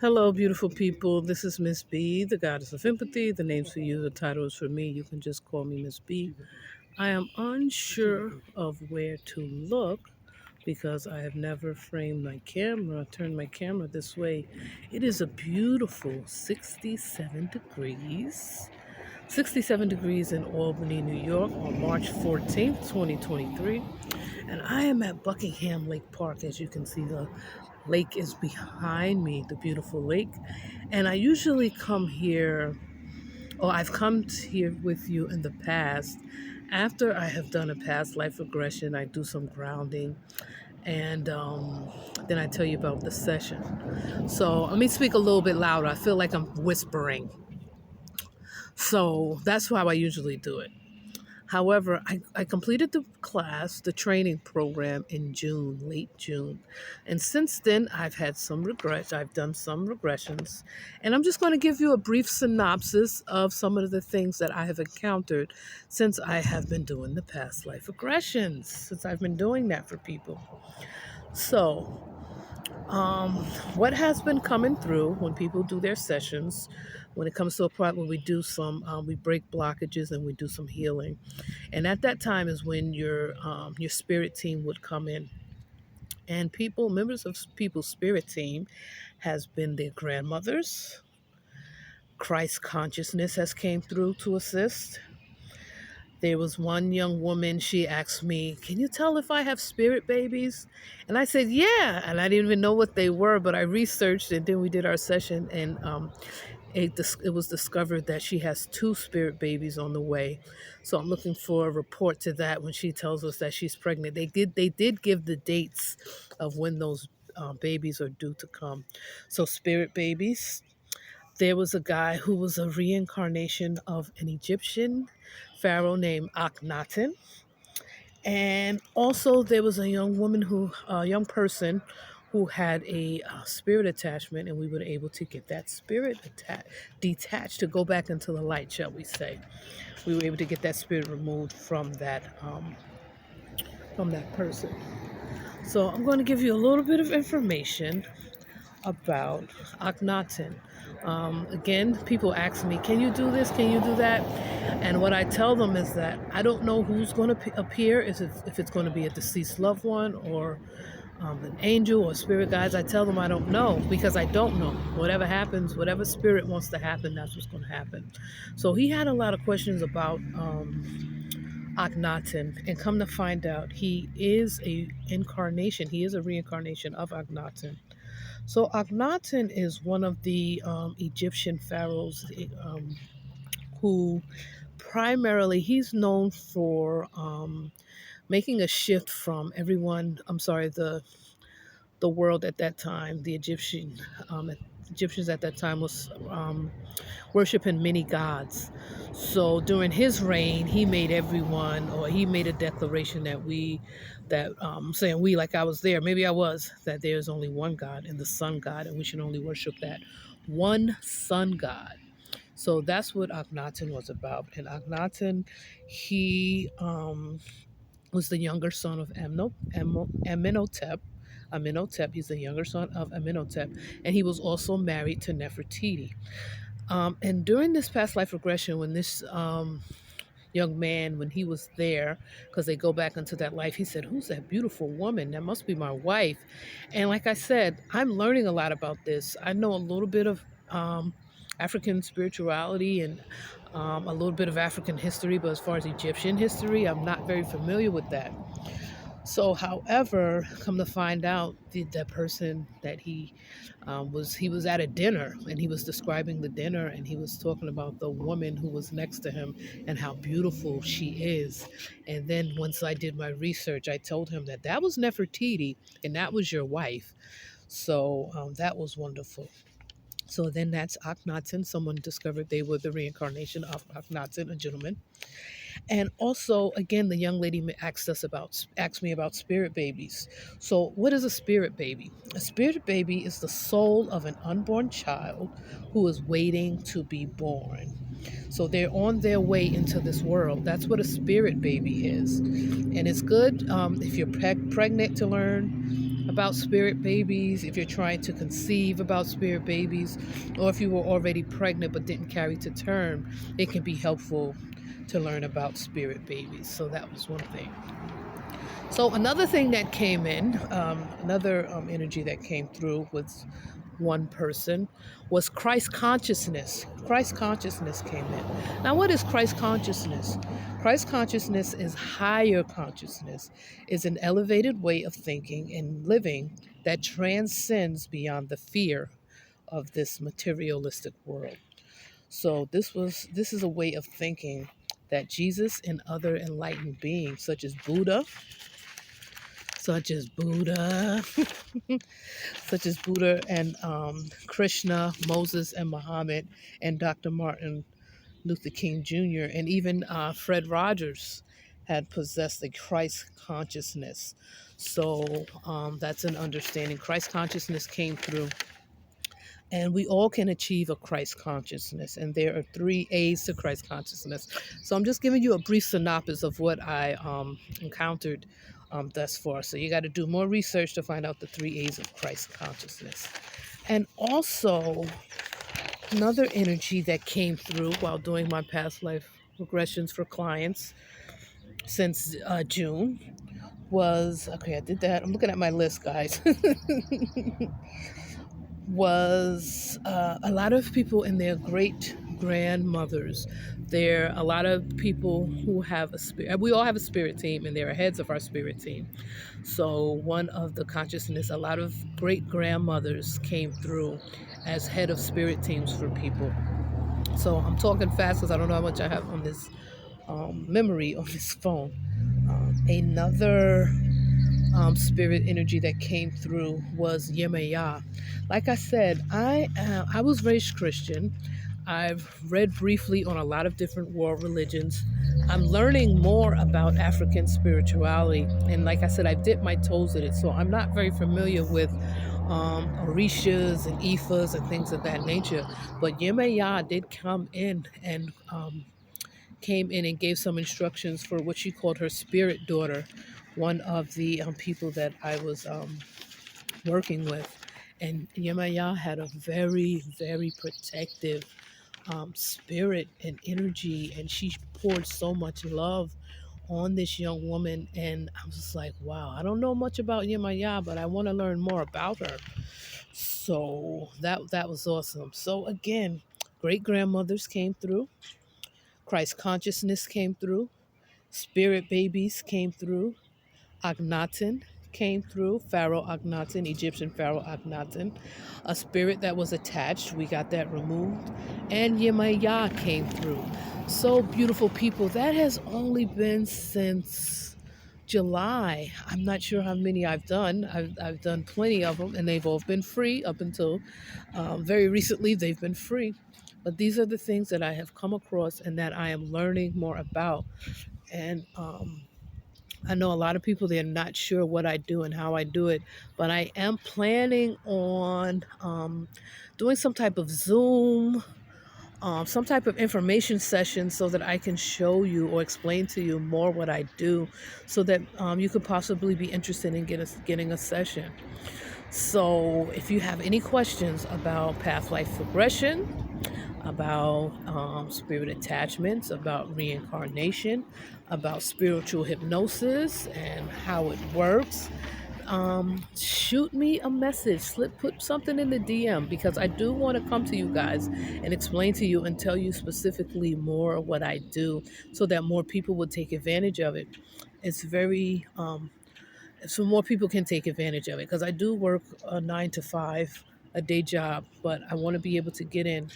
Hello, beautiful people. This is Ms.B, the goddess of empathy. The name's for you, the title is for me. You can just call me Ms.B. I am unsure of where to look because I have never framed my camera, turned my camera this way. It is a beautiful 67 degrees. 67 degrees in Albany, New York on March 14th, 2023. And I am at Buckingham Lake Park. As you can see, the lake is behind me, the beautiful lake. And I usually come here, or I've come here with you in the past. After I have done a past life regression, I do some grounding, and then I tell you about the session. So let me speak a little bit louder. I feel like I'm whispering. So that's how I usually do it. However, I completed the class, the training program in June, late June. And since then, I've had some regrets. I've done some regressions. And I'm just going to give you a brief synopsis of some of the things that I have encountered since I have been doing the past life regressions, since I've been doing that for people. So, um, what has been coming through when people do their sessions, when it comes to a part where we break blockages and we do some healing. And at that time is when your spirit team would come in, and members of people's spirit team, has been their grandmothers. Christ consciousness has came through to assist. There was one young woman, she asked me, "Can you tell if I have spirit babies?" And I said, "Yeah." And I didn't even know what they were, but I researched, and then we did our session, and it was discovered that she has two spirit babies on the way. So I'm looking for a report to that when she tells us that she's pregnant. They did give the dates of when those babies are due to come. So spirit babies. There was a guy who was a reincarnation of an Egyptian pharaoh named Akhenaten. And also, there was a young person who had a spirit attachment, and we were able to get that detached to go back into the light, shall we say. We were able to get that spirit removed from that person. So I'm going to give you a little bit of information about Akhenaten. Again, people ask me, "Can you do this? Can you do that?" And what I tell them is that I don't know who's going to appear, if it's going to be a deceased loved one or an angel or spirit guides. I tell them I don't know because I don't know. Whatever happens, whatever spirit wants to happen, that's what's going to happen. So he had a lot of questions about Akhenaten, and come to find out, he is a incarnation. He is a reincarnation of Akhenaten. So Akhenaten is one of the Egyptian pharaohs who primarily he's known for making a shift from everyone. I'm sorry, the world at that time, the Egyptians at that time was worshiping many gods. So during his reign, he made a declaration saying we, like I was there, maybe I was, that there's only one God and the sun God, and we should only worship that one sun God. So that's what Akhenaten was about. And Akhenaten, he was the younger son of Amenhotep. Amenhotep, he's the younger son of Amenhotep, and he was also married to Nefertiti. And during this past life regression, when this young man, when he was there, because they go back into that life, he said, "Who's that beautiful woman? That must be my wife." And like I said, I'm learning a lot about this. I know a little bit of African spirituality and a little bit of African history, but as far as Egyptian history, I'm not very familiar with that. So, however, come to find out, that person that he was at a dinner, and he was describing the dinner, and he was talking about the woman who was next to him and how beautiful she is. And then once I did my research, I told him that that was Nefertiti and that was your wife. So that was wonderful. So then that's Akhenaten. Someone discovered they were the reincarnation of Akhenaten, a gentleman. And also, again, the young lady asked me about spirit babies. So, what is a spirit baby? A spirit baby is the soul of an unborn child who is waiting to be born. So they're on their way into this world. That's what a spirit baby is. And it's good if you're pregnant to learn. about spirit babies, if you're trying to conceive about spirit babies, or if you were already pregnant but didn't carry to term, it can be helpful to learn about spirit babies. So that was one thing. So another thing that came in, another energy that came through with one person was Christ consciousness. Christ consciousness came in. Now, what is Christ consciousness? Christ consciousness is higher consciousness, is an elevated way of thinking and living that transcends beyond the fear of this materialistic world. So this is a way of thinking that Jesus and other enlightened beings such as Buddha, such as Buddha and Krishna, Moses and Muhammad, and Dr. Martin Luther King Jr., and even Fred Rogers had possessed a Christ consciousness. So that's an understanding. Christ consciousness came through, and we all can achieve a Christ consciousness. And there are three A's to Christ consciousness. So I'm just giving you a brief synopsis of what I encountered thus far. So you got to do more research to find out the three A's of Christ consciousness. And also, another energy that came through while doing my past life regressions for clients since June was okay. I did that. I'm looking at my list, guys. Was a lot of people and their great grandmothers. There are a lot of people who have a spirit. We all have a spirit team, and they're heads of our spirit team. So, one of the consciousness, a lot of great grandmothers came through as head of spirit teams for people. So, I'm talking fast because I don't know how much I have on this memory on this phone. Another spirit energy that came through was Yemaya. Like I said, I was raised Christian. I've read briefly on a lot of different world religions. I'm learning more about African spirituality, and like I said, I've dipped my toes in it, so I'm not very familiar with Orishas and Ifas and things of that nature. But Yemaya did come in and gave some instructions for what she called her spirit daughter, one of the people that I was working with. And Yemaya had a very, very protective spirit and energy, and she poured so much love on this young woman. And I was just like, wow, I don't know much about Yemaya, but I want to learn more about her. So that was awesome. So again, great grandmothers came through, Christ consciousness came through, spirit babies came through, Akhenaten came through, Pharaoh Akhenaten, Egyptian Pharaoh Akhenaten, a spirit that was attached, we got that removed, and Yemaya came through. So beautiful people. That has only been since July. I'm not sure how many I've done. I've done plenty of them, and they've all been free up until very recently. They've been free. But these are the things that I have come across and that I am learning more about. And I know a lot of people, they're not sure what I do and how I do it, but I am planning on doing some type of Zoom, some type of information session so that I can show you or explain to you more what I do so that you could possibly be interested in getting a session. So if you have any questions about path life progression, about spirit attachments, about reincarnation, about spiritual hypnosis and how it works, shoot me a message. Put something in the DM because I do want to come to you guys and explain to you and tell you specifically more what I do so that more people will take advantage of it. It's very so more people can take advantage of it because I do work a 9 to 5 a day job, but I want to be able to get in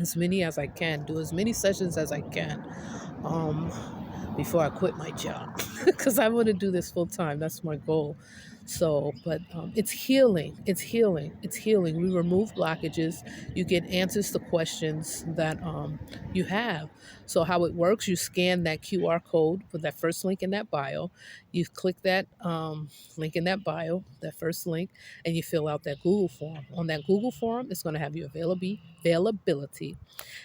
as many as I can, do as many sessions as I can um, before I quit my job because I want to do this full time. That's my goal. So, but it's healing. It's healing. It's healing. We remove blockages. You get answers to questions that you have. So, how it works, you scan that QR code with that first link in that bio. You click that link in that bio, that first link, and you fill out that Google form. On that Google form, it's going to have your availability,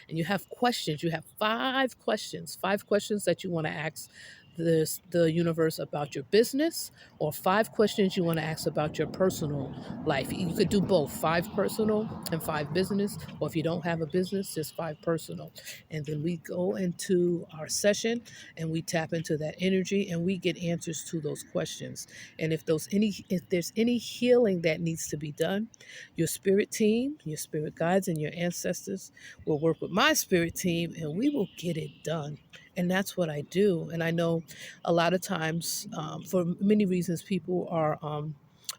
and you have questions. You have 5 questions that you want to ask the universe about your business, or 5 questions you want to ask about your personal life. You could do both, 5 personal and 5 business, or if you don't have a business, just 5 personal. And then we go into our session and we tap into that energy and we get answers to those questions. And if there's any healing that needs to be done, your spirit team, your spirit guides, and your ancestors will work with my spirit team and we will get it done. And that's what I do. And I know a lot of times, for many reasons, people are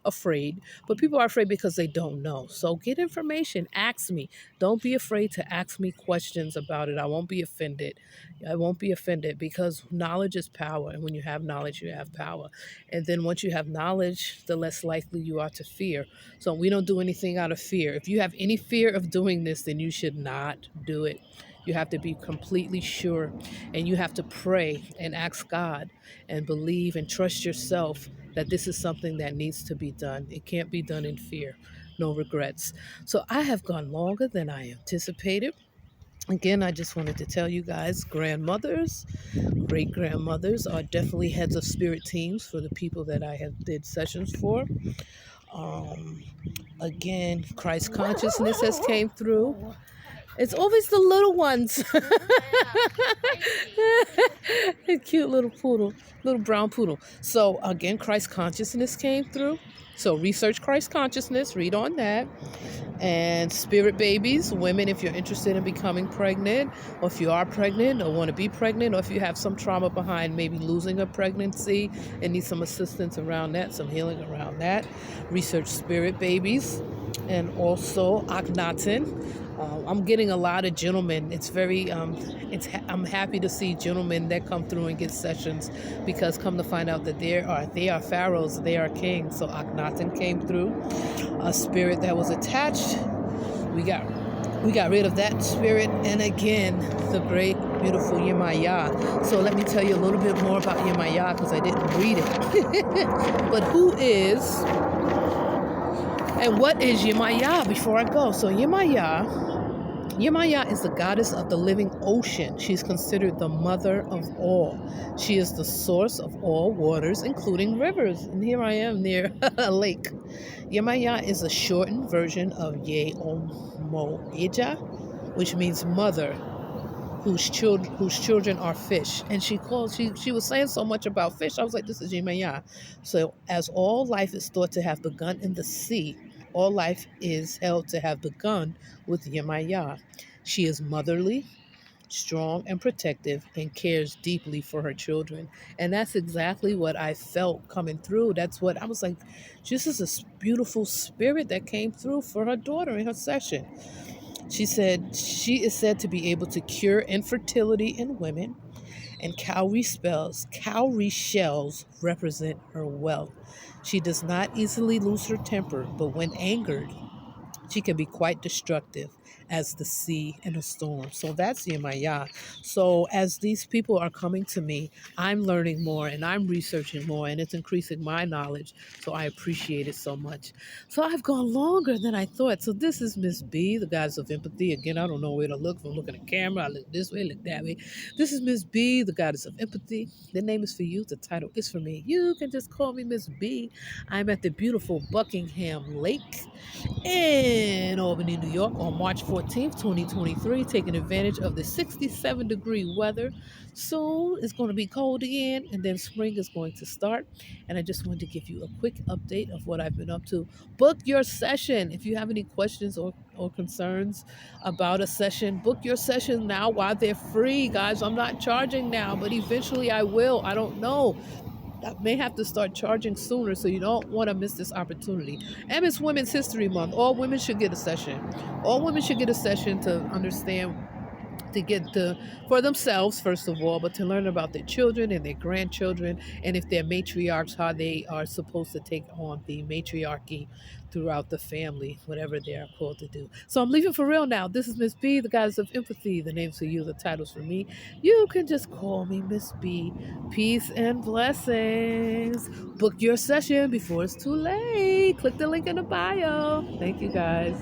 afraid, but people are afraid because they don't know. So get information, ask me. Don't be afraid to ask me questions about it. I won't be offended. I won't be offended because knowledge is power. And when you have knowledge, you have power. And then once you have knowledge, the less likely you are to fear. So we don't do anything out of fear. If you have any fear of doing this, then you should not do it. You have to be completely sure, and you have to pray and ask God and believe and trust yourself that this is something that needs to be done. It can't be done in fear. No regrets. So I have gone longer than I anticipated. Again, I just wanted to tell you guys, grandmothers, great grandmothers are definitely heads of spirit teams for the people that I have did sessions for. Um, Again, Christ consciousness has came through. It's always the little ones. A cute little poodle, little brown poodle. So again, Christ consciousness came through. So research Christ consciousness, read on that. And spirit babies, women, if you're interested in becoming pregnant, or if you are pregnant or want to be pregnant, or if you have some trauma behind maybe losing a pregnancy and need some assistance around that, some healing around that, research spirit babies. And also Akhenaten. I'm getting a lot of gentlemen. It's very, I'm happy to see gentlemen that come through and get sessions, because come to find out that they are pharaohs, they are kings. So Akhenaten came through, a spirit that was attached. We got rid of that spirit, and again, the great, beautiful Yemaya. So let me tell you a little bit more about Yemaya because I didn't read it. But who is and what is Yemaya before I go? So Yemaya is the goddess of the living ocean. She's considered the mother of all. She is the source of all waters, including rivers. And here I am near a lake. Yemaya is a shortened version of Ye-Omo-Ija, which means mother, whose children are fish. And she was saying so much about fish. I was like, this is Yemaya. So as all life is thought to have begun in the sea, all life is held to have begun with Yemaya. She is motherly, strong, and protective, and cares deeply for her children. And that's exactly what I felt coming through. That's what I was like, this is a beautiful spirit that came through for her daughter in her session. She said she is said to be able to cure infertility in women, and cowrie shells represent her wealth. She does not easily lose her temper, but when angered, she can be quite destructive as the sea in a storm. So that's Yemaya. So as these people are coming to me, I'm learning more and I'm researching more, and it's increasing my knowledge. So I appreciate it so much. So I've gone longer than I thought. So this is Ms.B, the goddess of empathy. Again, I don't know where to look. If I'm looking at the camera, I look this way, look that way. This is Ms.B, the goddess of empathy. The name is for you. The title is for me. You can just call me Ms.B. I'm at the beautiful Buckingham Lake in Albany, New York on March 14th, 2023, taking advantage of the 67-degree weather. Soon it's going to be cold again, and then spring is going to start. And I just wanted to give you a quick update of what I've been up to. Book your session. If you have any questions or concerns about a session, book your session now while they're free, guys. I'm not charging now, but eventually I will. I don't know. I may have to start charging sooner, so you don't want to miss this opportunity. And it's Women's History Month. All women should get a session. All women should get a session to understand, to get to for themselves first of all, but to learn about their children and their grandchildren, and if they're matriarchs, how they are supposed to take on the matriarchy throughout the family, whatever they are called to do. So I'm leaving for real now. This is Miss B, the goddess of empathy. The names for you, the titles for me. You can just call me Miss B. Peace and blessings. Book your session before it's too late. Click the link in the bio. Thank you, guys.